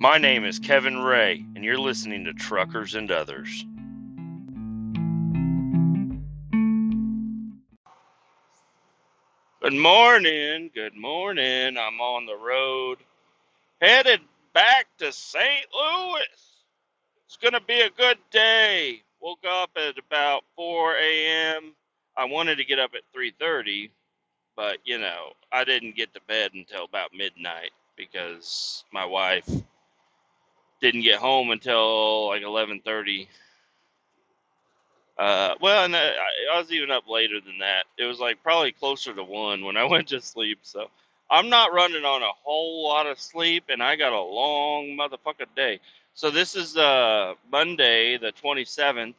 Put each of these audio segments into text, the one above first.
My name is Kevin Ray, and you're listening to Truckers and Others. Good morning. I'm on the road, headed back to St. Louis. It's going to be a good day. Woke up at about 4 a.m. I wanted to get up at 3:30, but, I didn't get to bed until about midnight because my wife didn't get home until like 11:30. And I was even up later than that. It was like probably closer to 1 when I went to sleep. So I'm not running on a whole lot of sleep, and I got a long motherfucking day. So this is Monday, the 27th.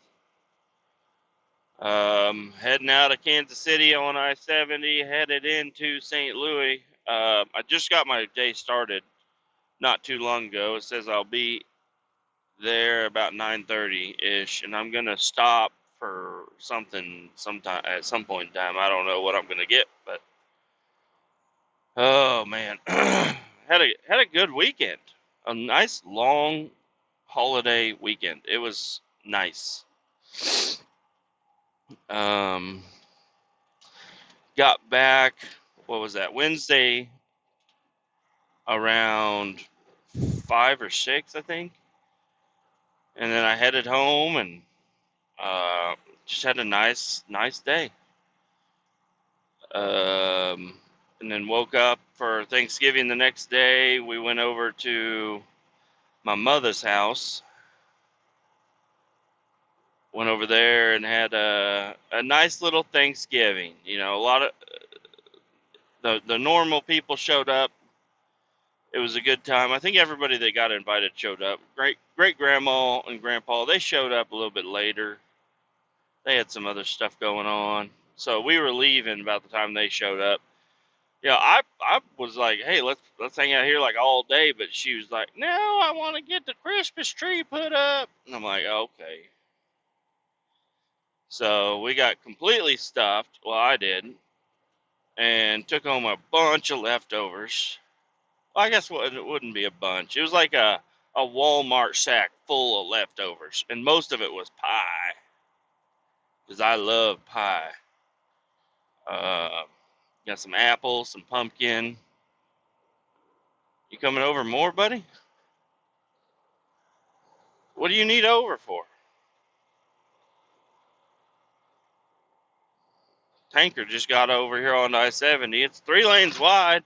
Heading out of Kansas City on I-70, headed into St. Louis. I just got my day started not too long ago. It says I'll be there about 9:30 ish, and I'm gonna stop for something sometime at some point in time. I don't know what I'm gonna get, but oh man, had a good weekend, a nice long holiday weekend. It was nice. Um, got back. What was that? Wednesday around 5 or 6, I think, and then I headed home and just had a nice day. And then woke up for Thanksgiving the next day. We went over to my mother's house. Went over there and had a nice little Thanksgiving. A lot of the normal people showed up. It was a good time. I think everybody that got invited showed up. Great grandma and grandpa, they showed up a little bit later. They had some other stuff going on. So we were leaving about the time they showed up. I was like, hey, let's hang out here like all day, but she was like, no, I want to get the Christmas tree put up, and I'm like, okay. So we got completely stuffed. Well, I did, and took home a bunch of leftovers. Well, I guess it wouldn't be a bunch. It was like a Walmart sack full of leftovers, and most of it was pie, because I love pie. Got some apples, some pumpkin. You coming over more, buddy? What do you need over for? Tanker just got over here on I-70. It's 3 lanes wide,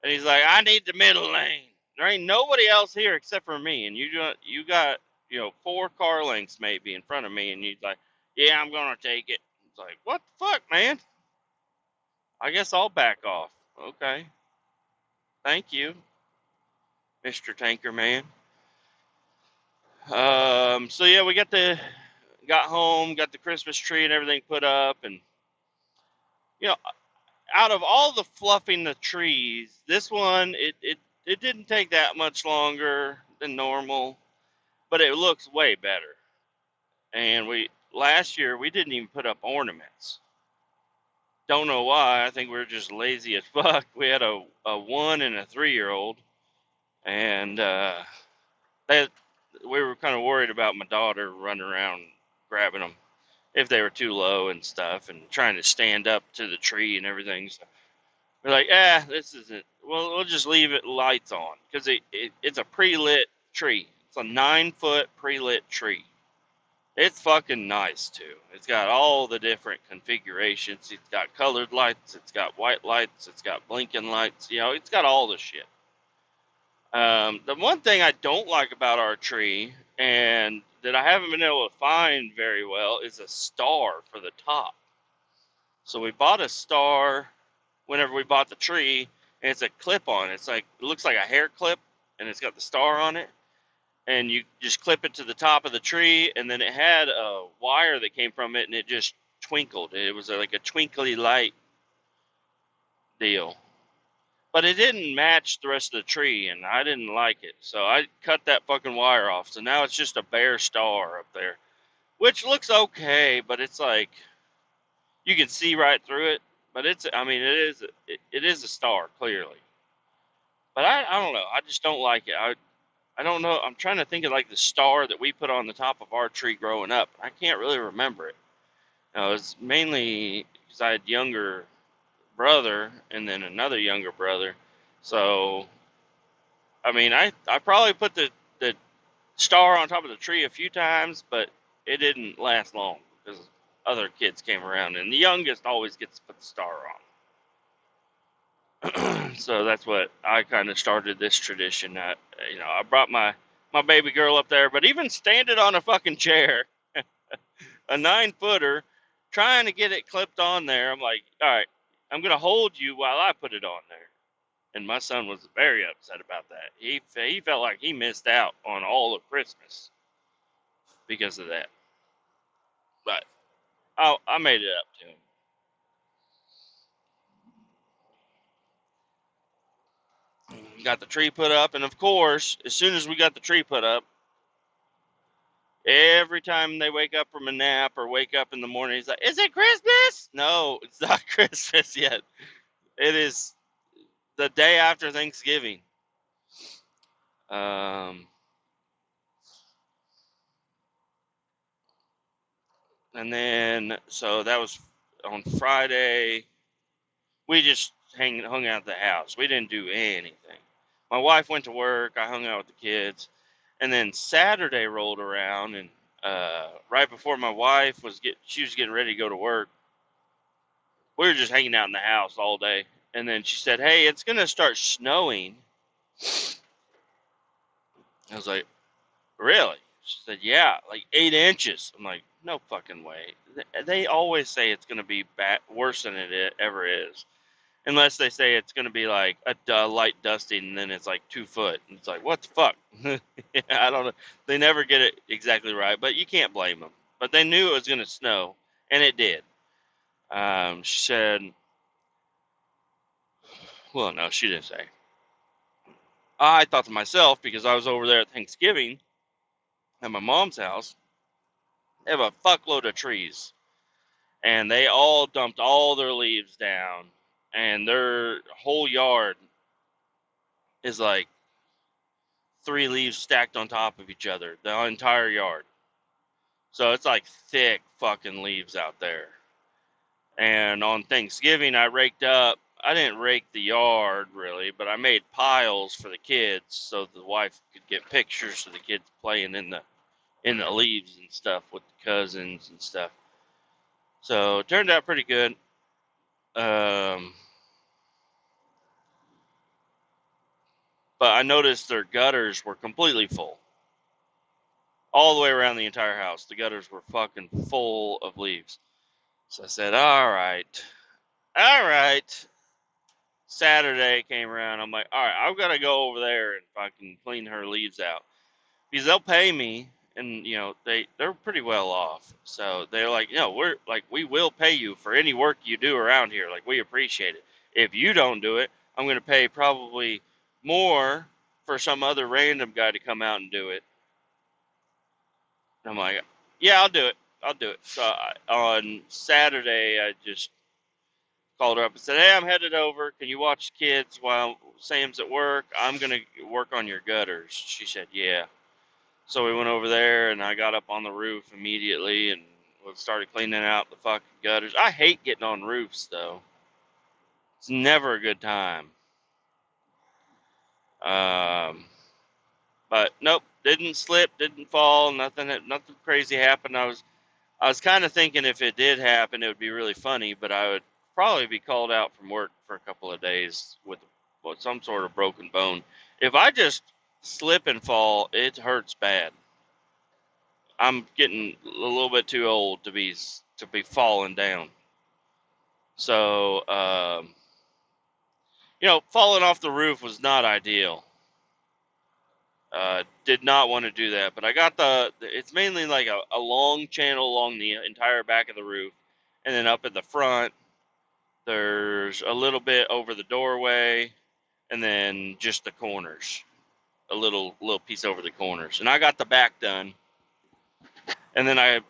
and he's like, "I need the middle lane. There ain't nobody else here except for me, and you got 4 car lengths maybe in front of me." And he's like, "Yeah, I'm gonna take it." It's like, what the fuck, man? I guess I'll back off. Okay, thank you, Mr. Tanker Man. So yeah, we got home, got the Christmas tree and everything put up, and you know, out of all the fluffing the trees, this one it didn't take that much longer than normal, but it looks way better. And we last year we didn't even put up ornaments. Don't know why. I think we were just lazy as fuck. We had a 1 and a 3-year old, and that we were kind of worried about my daughter running around grabbing them if they were too low and stuff, and trying to stand up to the tree and everything. So we're like, this isn't. Well, we'll just leave it lights on, because it's a pre-lit tree. It's a 9-foot pre-lit tree. It's fucking nice too. It's got all the different configurations. It's got colored lights. It's got white lights. It's got blinking lights. It's got all the shit. The one thing I don't like about our tree, and that I haven't been able to find very well, is a star for the top. So we bought a star whenever we bought the tree, and it's a clip on. It's like, it looks like a hair clip, and it's got the star on it, and you just clip it to the top of the tree, and then it had a wire that came from it, and it just twinkled. It was like a twinkly light deal, but it didn't match the rest of the tree, and I didn't like it, so I cut that fucking wire off. So now it's just a bare star up there, which looks okay, but it's like you can see right through it. But it is a star, clearly. But I don't know. I just don't like it. I don't know. I'm trying to think of like the star that we put on the top of our tree growing up. I can't really remember it. No, it's mainly because I had younger brother and then another younger brother. So I mean, I probably put the star on top of the tree a few times, but it didn't last long because other kids came around, and the youngest always gets to put the star on. So that's what I kind of started this tradition. I brought my baby girl up there, but even standing on a fucking chair, a 9 footer, trying to get it clipped on there, I'm like, all right, I'm gonna hold you while I put it on there. And my son was very upset about that. He felt like he missed out on all of Christmas because of that. But I made it up to him. Got the tree put up, and of course, as soon as we got the tree put up, every time they wake up from a nap or wake up in the morning, he's like, "Is it Christmas?" No, it's not Christmas yet. It is the day after Thanksgiving. Um, and then so that was on Friday. We just hung out at the house. We didn't do anything. My wife went to work. I hung out with the kids, and then Saturday rolled around, and right before my wife she was getting ready to go to work. We were just hanging out in the house all day, and then she said, "Hey, it's gonna start snowing." I was like, "Really?" She said, "Yeah, like 8 inches." I'm like, "No fucking way." They always say it's gonna be worse than it ever is. Unless they say it's going to be like a light dusting and then it's like 2 foot. And it's like, what the fuck? Yeah, I don't know. They never get it exactly right, but you can't blame them. But they knew it was going to snow, and it did. She said, well, no, she didn't say. I thought to myself, because I was over there at Thanksgiving at my mom's house, they have a fuckload of trees. And they all dumped all their leaves down. And their whole yard is like 3 leaves stacked on top of each other, the entire yard. So it's like thick fucking leaves out there. And on Thanksgiving, I didn't rake the yard really, but I made piles for the kids so the wife could get pictures of the kids playing in the leaves and stuff with the cousins and stuff. So it turned out pretty good. Um, but I noticed their gutters were completely full. All the way around the entire house. The gutters were fucking full of leaves. So I said, all right. Saturday came around. I'm like, all right, I've got to go over there and fucking clean her leaves out because they'll pay me, and they're pretty well off. So they're like, we will pay you for any work you do around here. Like, we appreciate it. If you don't do it, I'm going to pay probably more for some other random guy to come out and do it. And I'm like, yeah, I'll do it. I'll do it. So on Saturday, I just called her up and said, "Hey, I'm headed over. Can you watch the kids while Sam's at work? I'm gonna work on your gutters." She said, "Yeah." So we went over there, and I got up on the roof immediately and started cleaning out the fucking gutters. I hate getting on roofs, though. It's never a good time. Um, but nope, didn't slip, didn't fall, nothing crazy happened. I was kind of thinking if it did happen, it would be really funny, but I would probably be called out from work for a couple of days with some sort of broken bone. If I just slip and fall, it hurts bad. I'm getting a little bit too old to be falling down. So, falling off the roof was not ideal. Did not want to do that, but I got it's mainly like a long channel along the entire back of the roof, and then up at the front, there's a little bit over the doorway, and then just the corners, a little piece over the corners. And I got the back done, and then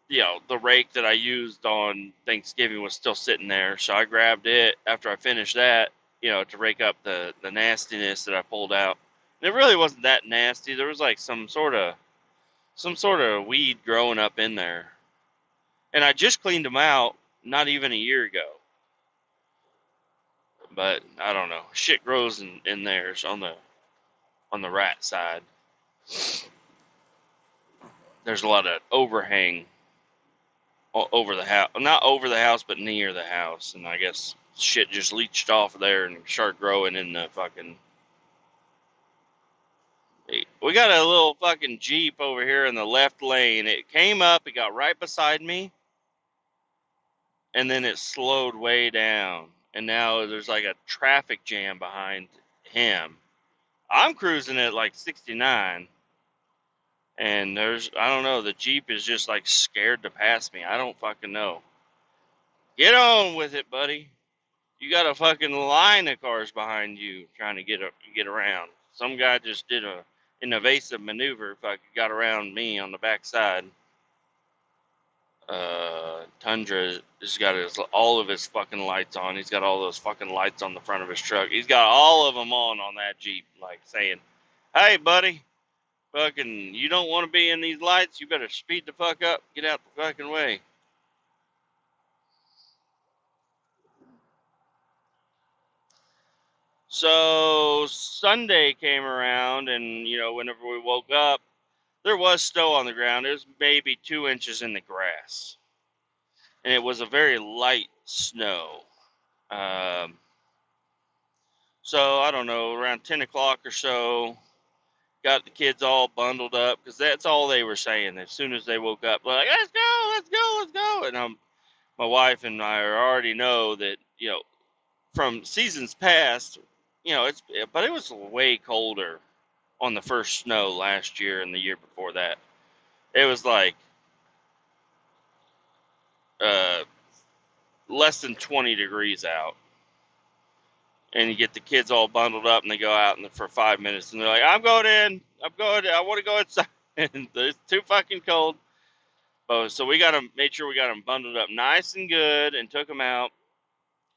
the rake that I used on Thanksgiving was still sitting there, so I grabbed it after I finished that, to rake up the nastiness that I pulled out, It really wasn't that nasty. There was like some sort of weed growing up in there, and I just cleaned them out not even a year ago. But I don't know. Shit grows in theirs on the rat side. There's a lot of overhang over the house, not over the house, but near the house, and I guess shit just leached off of there and started growing in the fucking. We got a little fucking Jeep over here in the left lane. It came up, it got right beside me, and then it slowed way down. And now there's like a traffic jam behind him. I'm cruising at like 69, and I don't know, the Jeep is just like scared to pass me. I don't fucking know. Get on with it, buddy. You got a fucking line of cars behind you trying to get around. Some guy just did an evasive maneuver. If I got around me on the backside. Tundra has got all of his fucking lights on. He's got all those fucking lights on the front of his truck. He's got all of them on that Jeep, like saying, "Hey, buddy, fucking, you don't want to be in these lights. You better speed the fuck up. Get out the fucking way." So Sunday came around, and whenever we woke up, there was snow on the ground. It was maybe 2 inches in the grass, and it was a very light snow. Um, so I don't know, around 10 o'clock or so, got the kids all bundled up because that's all they were saying. As soon as they woke up, they're like, "Let's go, let's go, let's go!" And my wife and I already know that from seasons past, but it was way colder on the first snow last year and the year before that. It was like uh, less than 20 degrees out, and you get the kids all bundled up, and they go out for 5 minutes, and they're like, "I'm going in. I want to go inside." And it's too fucking cold. So we made sure we got them bundled up nice and good, and took them out.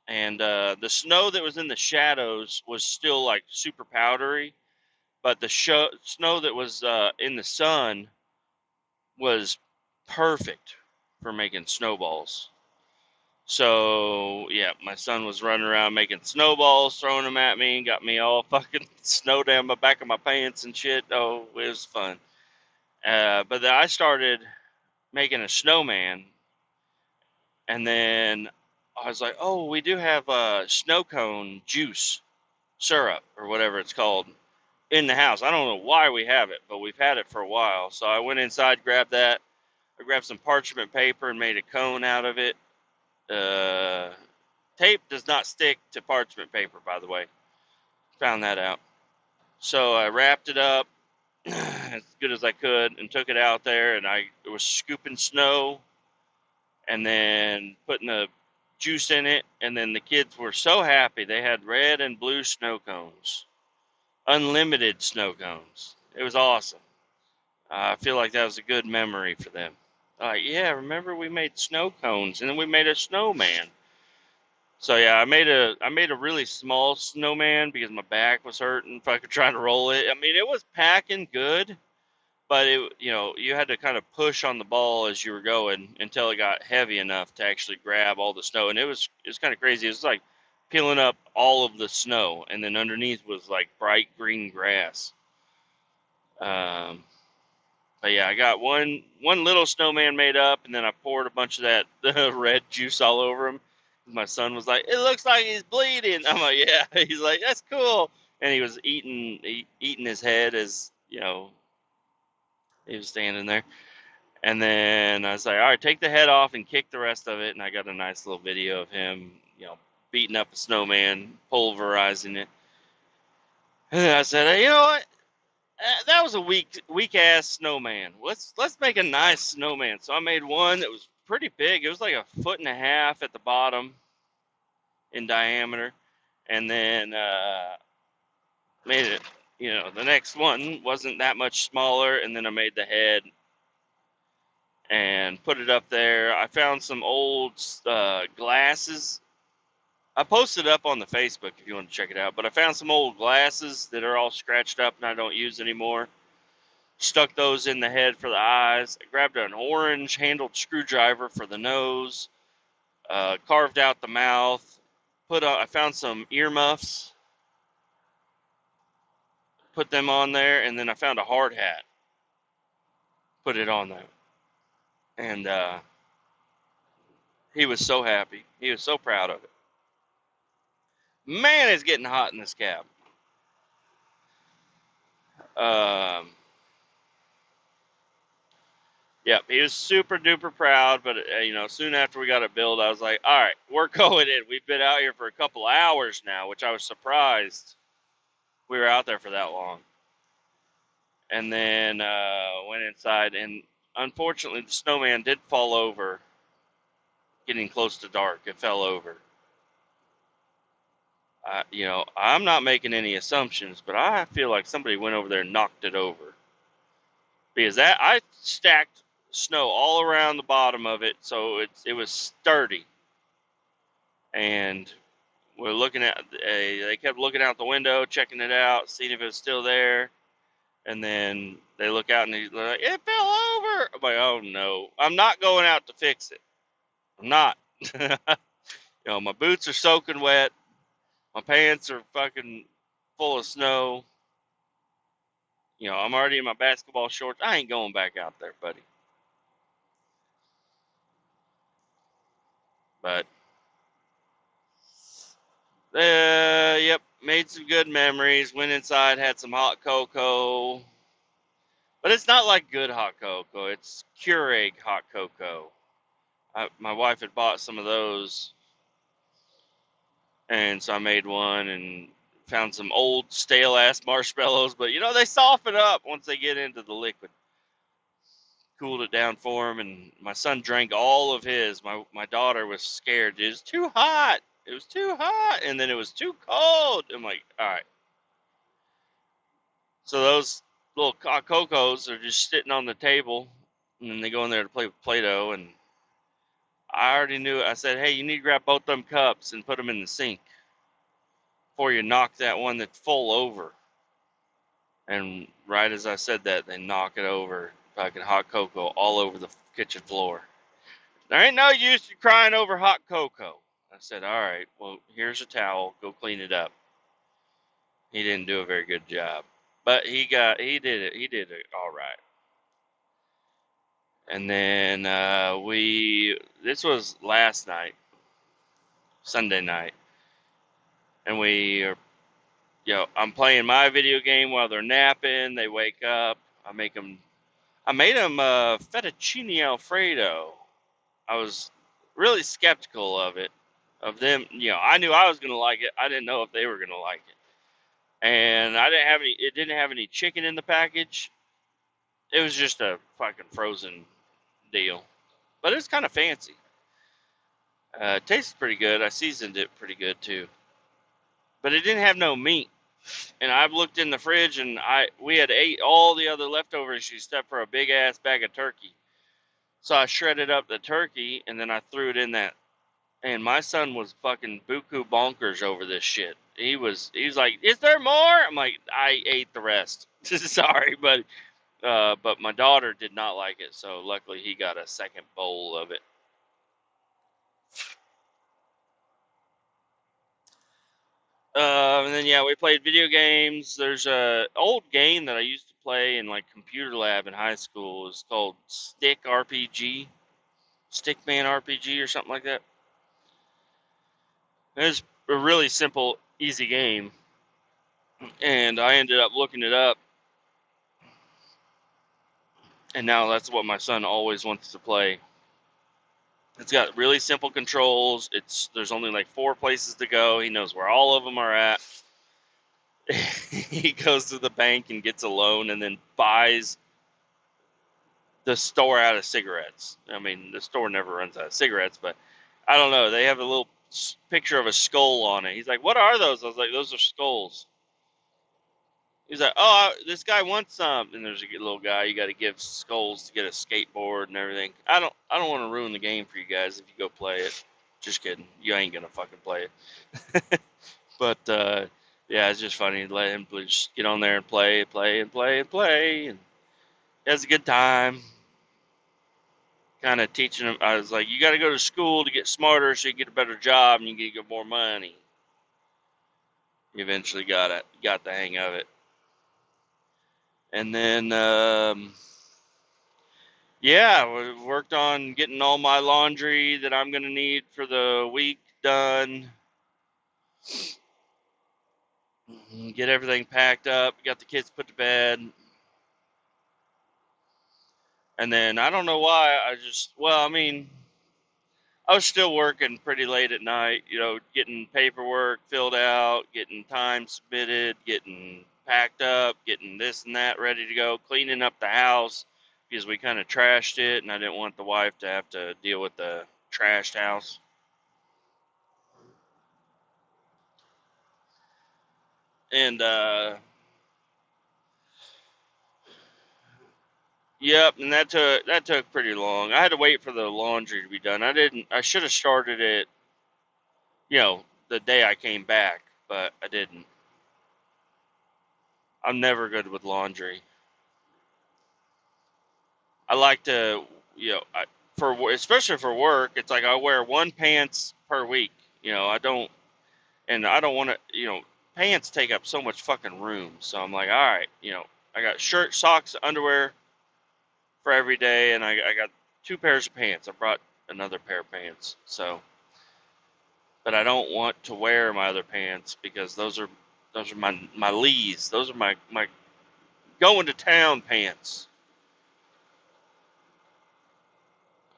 And the snow that was in the shadows was still like super powdery, but the snow that was in the sun was perfect for making snowballs. So yeah, my son was running around making snowballs, throwing them at me, and got me all fucking snow down my back of my pants and shit. Oh, it was fun. But then I started making a snowman, and then I was like, "Oh, we do have snow cone juice syrup or whatever it's called in the house. I don't know why we have it, but we've had it for a while." So I went inside, grabbed that. I grabbed some parchment paper and made a cone out of it. Tape does not stick to parchment paper, by the way. Found that out. So I wrapped it up as good as I could and took it out there, and I was scooping snow and then putting the juice in it, and then the kids were so happy. They had red and blue snow cones, unlimited snow cones. It was awesome. I feel like that was a good memory for them. Yeah, remember we made snow cones, and then we made a snowman. So yeah, I made a really small snowman because my back was hurting if I could try to roll it. I mean, it was packing good, but you had to kind of push on the ball as you were going until it got heavy enough to actually grab all the snow. And it was kind of crazy. It was like peeling up all of the snow, and then underneath was like bright green grass. Um, but yeah, I got one little snowman made up, and then I poured a bunch of that red juice all over him. My son was like, "It looks like he's bleeding." I'm like, "Yeah." He's like, "That's cool." And he was eating his head as he was standing there. And then I was like, "All right, take the head off and kick the rest of it." And I got a nice little video of him, beating up a snowman, pulverizing it. And then I said, "Hey, you know what? That was a weak ass snowman. Let's make a nice snowman." So I made one that was pretty big. It was like 1.5 feet at the bottom in diameter, and then made it. The next one wasn't that much smaller, and then I made the head and put it up there. I found some old glasses I posted up on the Facebook if you want to check it out. But I found some old glasses that are all scratched up and I don't use anymore. Stuck those in the head for the eyes. I grabbed an orange handled screwdriver for the nose. Carved out the mouth. I found some earmuffs. Put them on there, and then I found a hard hat. Put it on there, and he was so happy. He was so proud of it. Man, it's getting hot in this cab. Um, Yep, he was super duper proud. But soon after we got it built, I was like, "All right, we're going in." We've been out here for a couple hours now, which I was surprised we were out there for that long. And then went inside, and unfortunately, the snowman did fall over. Getting close to dark, it fell over. I'm not making any assumptions, but I feel like somebody went over there and knocked it over. Because I stacked snow all around the bottom of it, so it was sturdy. And we're looking at, they kept looking out the window, checking it out, seeing if it was still there. And then they look out and they're like, "It fell over." I'm like, "Oh no, I'm not going out to fix it. I'm not." My boots are soaking wet. My pants are fucking full of snow. I'm already in my basketball shorts. I ain't going back out there, buddy. But, yep, made some good memories. Went inside, had some hot cocoa. But it's not like good hot cocoa. It's Keurig hot cocoa. My wife had bought some of those. And so I made one and found some old stale-ass marshmallows. But, they soften up once they get into the liquid. Cooled it down for him, and my son drank all of his. My daughter was scared. It was too hot. It was too hot, and then it was too cold. I'm like, all right. So those little cocos are just sitting on the table, and then they go in there to play with Play-Doh, and I already knew it. I said, "Hey, you need to grab both them cups and put them in the sink before you knock that one that's full over." And right as I said that, they knock it over, fucking hot cocoa all over the kitchen floor. "There ain't no use in crying over hot cocoa." I said, "All right, well, here's a towel. Go clean it up." He didn't do a very good job, but he did it. He did it all right. And then this was last night, Sunday night, and I'm playing my video game while they're napping. They wake up. I made them fettuccine Alfredo. I was really skeptical of them. I knew I was gonna like it. I didn't know if they were gonna like it. And it didn't have any chicken in the package. It was just a fucking frozen deal. But it was kind of fancy. It tasted pretty good. I seasoned it pretty good too. But it didn't have no meat. And I've looked in the fridge, and we had ate all the other leftovers except for a big ass bag of turkey. So I shredded up the turkey, and then I threw it in that. And my son was fucking buku bonkers over this shit. He was like, "Is there more?" I'm like, "I ate the rest." Sorry, but my daughter did not like it, so luckily he got a second bowl of it. And then we played video games. There's a old game that I used to play in like computer lab in high school. It's called Stickman RPG or something like that. It's a really simple, easy game, and I ended up looking it up, and now that's what my son always wants to play. It's got really simple controls. There's only like 4 places to go. He knows where all of them are at. He goes to the bank and gets a loan, and then buys the store out of cigarettes. I mean, the store never runs out of cigarettes, but I don't know. They have a little picture of a skull on it. He's like, "What are those?" I was like, "Those are skulls." He's like, "Oh, this guy wants some." And there's a little guy. You got to give skulls to get a skateboard and everything. I don't want to ruin the game for you guys if you go play it. Just kidding. You ain't gonna fucking play it. But yeah, it's just funny. Let him just get on there and play, and he has a good time. Kind of teaching him. I was like, you got to go to school to get smarter, so you get a better job and you can get more money. He eventually got the hang of it, and then yeah, we worked on getting all my laundry that I'm gonna need for the week done. Get everything packed up. Got the kids put to bed. And then I don't know why I mean, I was still working pretty late at night, getting paperwork filled out, getting time submitted, getting packed up, getting this and that ready to go, cleaning up the house because we kind of trashed it and I didn't want the wife to have to deal with the trashed house. And yep, and that took pretty long. I had to wait for the laundry to be done. I should have started it, the day I came back, but I didn't. I'm never good with laundry. I like to, especially for work, it's like I wear one pants per week. I don't want to, pants take up so much fucking room. So I'm like, all right, I got shirt, socks, underwear for every day, and I got two pairs of pants. I brought another pair of pants. So, but I don't want to wear my other pants because those are my Lees. Those are my going to town pants.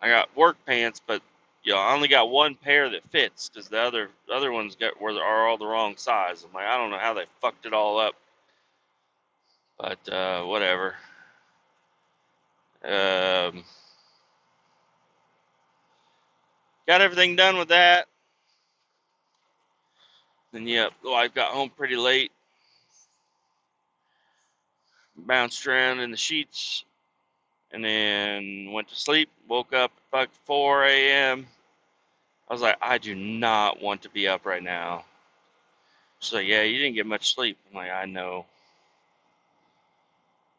I got work pants, but I only got one pair that fits because the other ones are all the wrong size. I'm like, I don't know how they fucked it all up, but whatever. Um, got everything done with that. Then I got home pretty late, bounced around in the sheets, and then went to sleep. Woke up at like 4 a.m. I was like, I do not want to be up right now. She's like, yeah, you didn't get much sleep. I'm like, I know.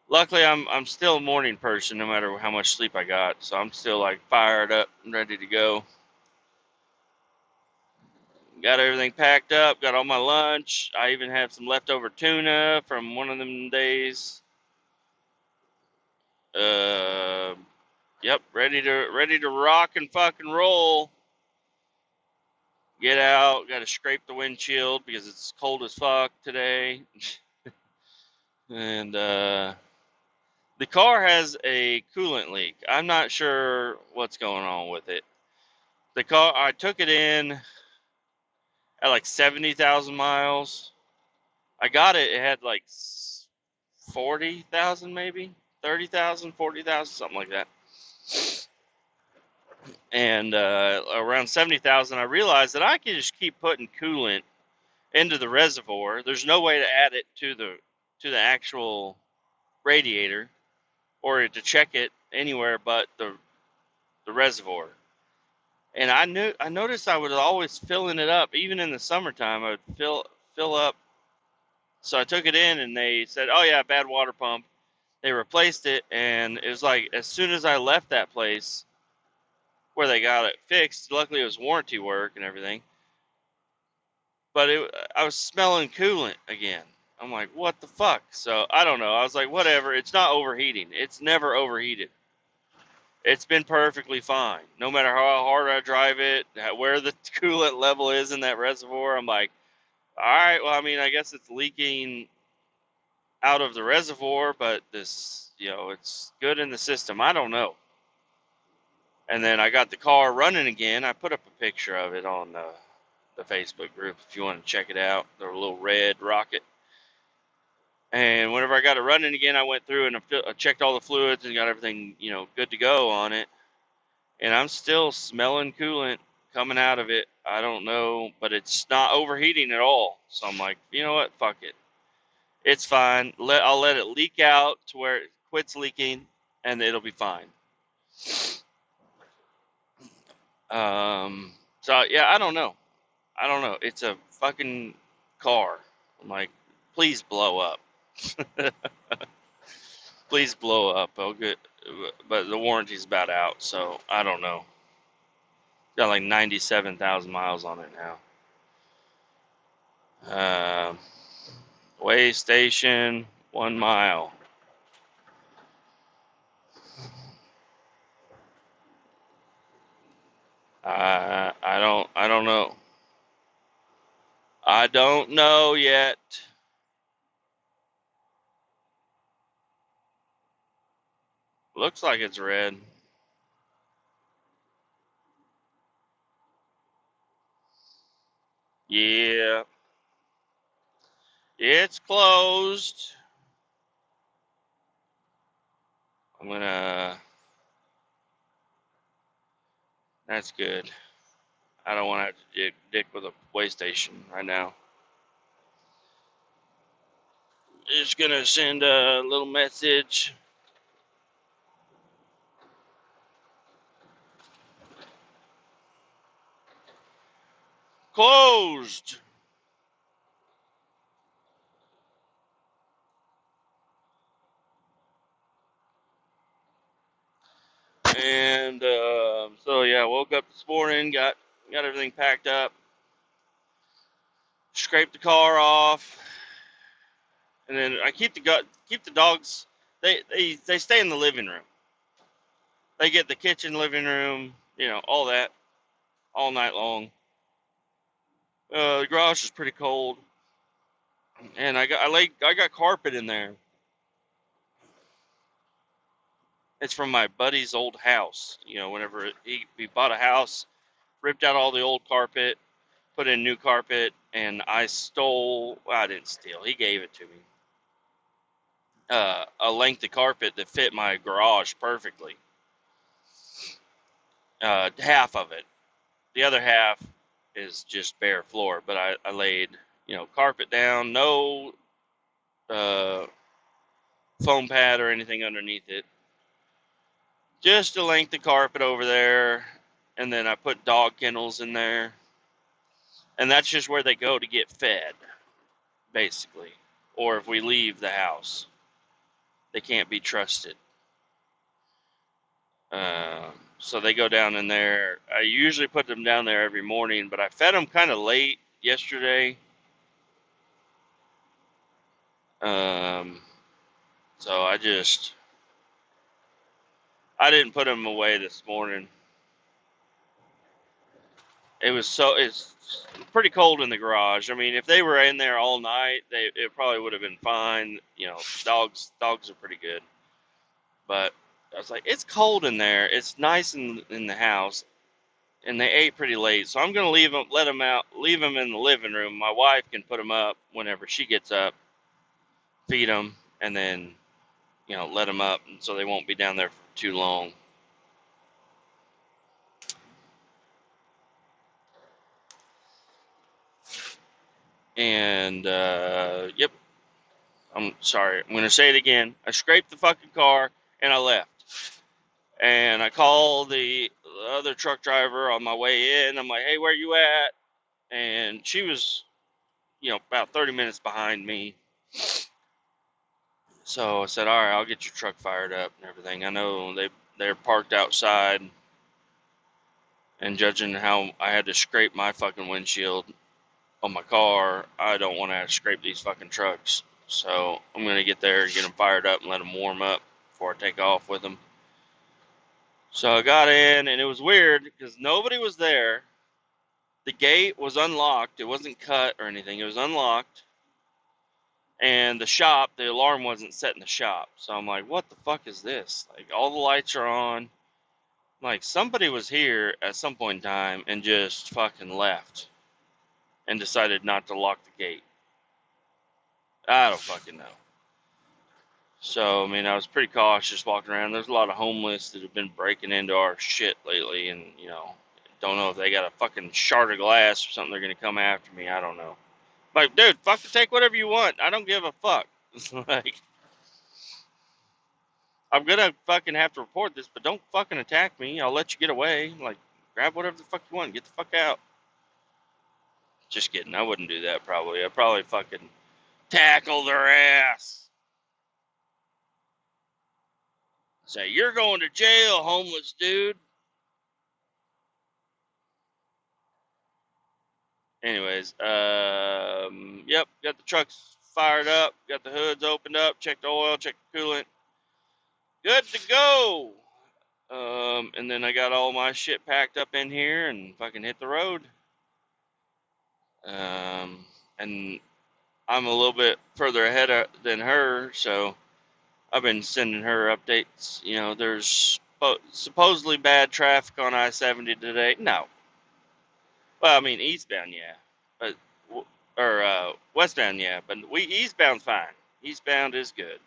Luckily, I'm still a morning person, no matter how much sleep I got. So I'm still like fired up and ready to go. Got everything packed up. Got all my lunch. I even have some leftover tuna from one of them days. Uh, yep, ready to rock and fucking roll. Get out. Got to scrape the windshield because it's cold as fuck today. And the car has a coolant leak. I'm not sure what's going on with it. The car, I took it in at like 70,000 miles. I got it, it had like 40,000 maybe, 30,000, 40,000, something like that. And around 70,000, I realized that I could just keep putting coolant into the reservoir. There's no way to add it to the actual radiator or to check it anywhere but the reservoir. And I noticed I was always filling it up, even in the summertime. I would fill up. So I took it in, and they said, "Oh yeah, bad water pump." They replaced it, and it was like as soon as I left that place where they got it fixed. Luckily, it was warranty work and everything. But I was smelling coolant again. I'm like, what the fuck? So I don't know. I was like, whatever. It's not overheating. It's never overheated. It's been perfectly fine. No matter how hard I drive it, where the coolant level is in that reservoir, I'm like, all right, well, I mean, I guess it's leaking out of the reservoir, but this, it's good in the system. I don't know. And then I got the car running again. I put up a picture of it on the Facebook group if you want to check it out. The little red rocket. And whenever I got it running again, I went through and I checked all the fluids and got everything, good to go on it. And I'm still smelling coolant coming out of it. I don't know, but it's not overheating at all. So I'm like, you know what? Fuck it. It's fine. I'll let it leak out to where it quits leaking, and it'll be fine. So yeah, I don't know. I don't know. It's a fucking car. I'm like, please blow up. Please blow up. I'll get, but the warranty's about out, so I don't know. Got like 97,000 miles on it now. Way station, 1 mile. I don't know. I don't know yet. Looks like it's red. Yeah, it's closed. I'm gonna. That's good. I don't want to have to dick with a way station right now. Just gonna send a little message. Closed. And so yeah, woke up this morning, got everything packed up, scraped the car off, and then I keep the dogs. They stay in the living room. They get the kitchen, living room, all that, all night long. The garage is pretty cold, and I got carpet in there. It's from my buddy's old house. Whenever he bought a house, ripped out all the old carpet, put in new carpet, and I stole. Well, I didn't steal. He gave it to me. A length of carpet that fit my garage perfectly. Half of it. The other half is just bare floor. But I laid, carpet down, no foam pad or anything underneath it. Just a length of carpet over there, and then I put dog kennels in there, and that's just where they go to get fed, basically. Or if we leave the house, they can't be trusted. So they go down in there. I usually put them down there every morning, but I fed them kind of late yesterday. Um, so I didn't put them away this morning. It's pretty cold in the garage. I mean, if they were in there all night, it probably would have been fine. Dogs are pretty good. But I was like, it's cold in there. It's nice in the house, and they ate pretty late. So I'm gonna let them out, leave them in the living room. My wife can put them up whenever she gets up, feed them, and then let them up, and so they won't be down there for too long. And yep, I'm sorry. I'm gonna say it again. I scraped the fucking car and I left. And I called the other truck driver on my way in. I'm like, hey, where you at? And she was, about 30 minutes behind me. So I said, all right, I'll get your truck fired up and everything. I know they're parked outside, and judging how I had to scrape my fucking windshield on my car, I don't want to scrape these fucking trucks. So I'm going to get there and get them fired up and let them warm up before I take off with them. So I got in, and it was weird because nobody was there. The gate was unlocked. It wasn't cut or anything. It was unlocked. And the alarm wasn't set in the shop. So I'm like, what the fuck is this? Like, all the lights are on. Like, somebody was here at some point in time and just fucking left and decided not to lock the gate. I don't fucking know. So, I mean, I was pretty cautious walking around. There's a lot of homeless that have been breaking into our shit lately, and, don't know if they got a fucking shard of glass or something they're going to come after me. I don't know. Like, dude, fucking take whatever you want. I don't give a fuck. It's like, I'm going to fucking have to report this, but don't fucking attack me. I'll let you get away. Like, grab whatever the fuck you want, and get the fuck out. Just kidding. I wouldn't do that probably. I'd probably fucking tackle their ass. Say, you're going to jail, homeless dude. Anyways, yep, got the trucks fired up, got the hoods opened up, checked the oil, checked the coolant. Good to go. And then I got all my shit packed up in here and fucking hit the road. And I'm a little bit further ahead than her, so I've been sending her updates. You know, there's supposedly bad traffic on I-70 today. No. Well, I mean, eastbound, yeah. But, or westbound, yeah. But eastbound's fine. Eastbound is good.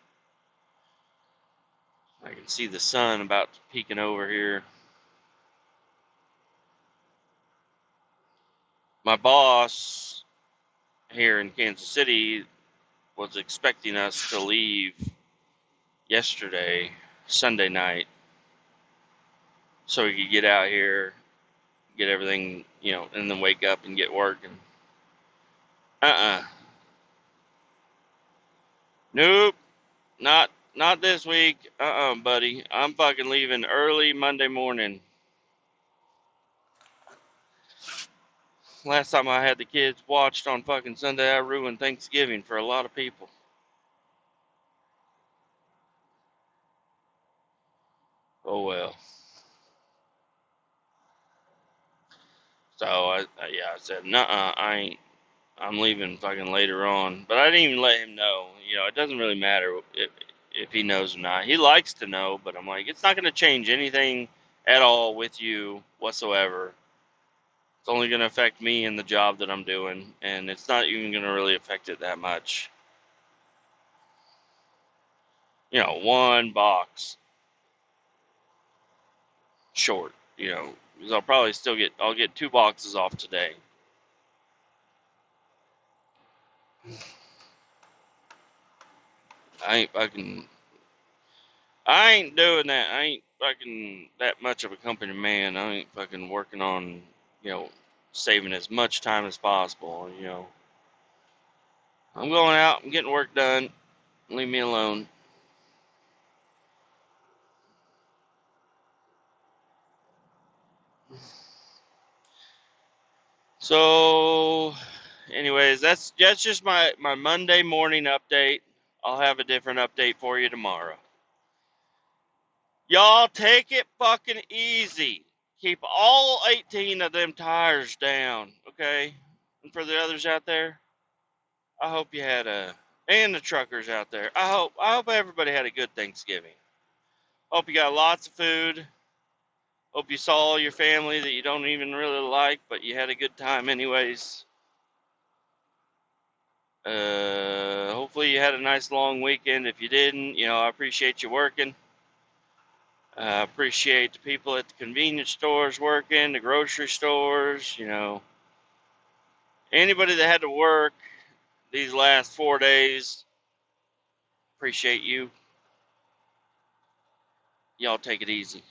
I can see the sun about peeking over here. My boss here in Kansas City was expecting us to leave yesterday, Sunday night, so we could get out here, get everything, you know, and then wake up and get working. Nope, not this week. Buddy. I'm fucking leaving early Monday morning. Last time I had the kids watched on fucking Sunday, I ruined Thanksgiving for a lot of people. Oh well. So I said, nuh-uh, I'm leaving fucking later on. But I didn't even let him know. You know, it doesn't really matter if he knows or not. He likes to know, but I'm like, it's not going to change anything at all with you whatsoever. It's only going to affect me and the job that I'm doing, and it's not even going to really affect it that much. You know, one box short, you know, because I'll get 2 boxes off today. I ain't doing that. I ain't fucking that much of a company man. I ain't fucking working on, you know, saving as much time as possible, you know. I'm going out, I'm getting work done. Leave me alone. So, anyways, that's just my Monday morning update. I'll have a different update for you tomorrow. Y'all take it fucking easy. Keep all 18 of them tires down, okay? And for the others out there, I hope you had and the truckers out there. I hope everybody had a good Thanksgiving. Hope you got lots of food. Hope you saw your family that you don't even really like, but you had a good time anyways. Hopefully you had a nice long weekend. If you didn't, you know, I appreciate you working. I appreciate the people at the convenience stores working, the grocery stores, you know. Anybody that had to work these last 4 days, appreciate you. Y'all take it easy.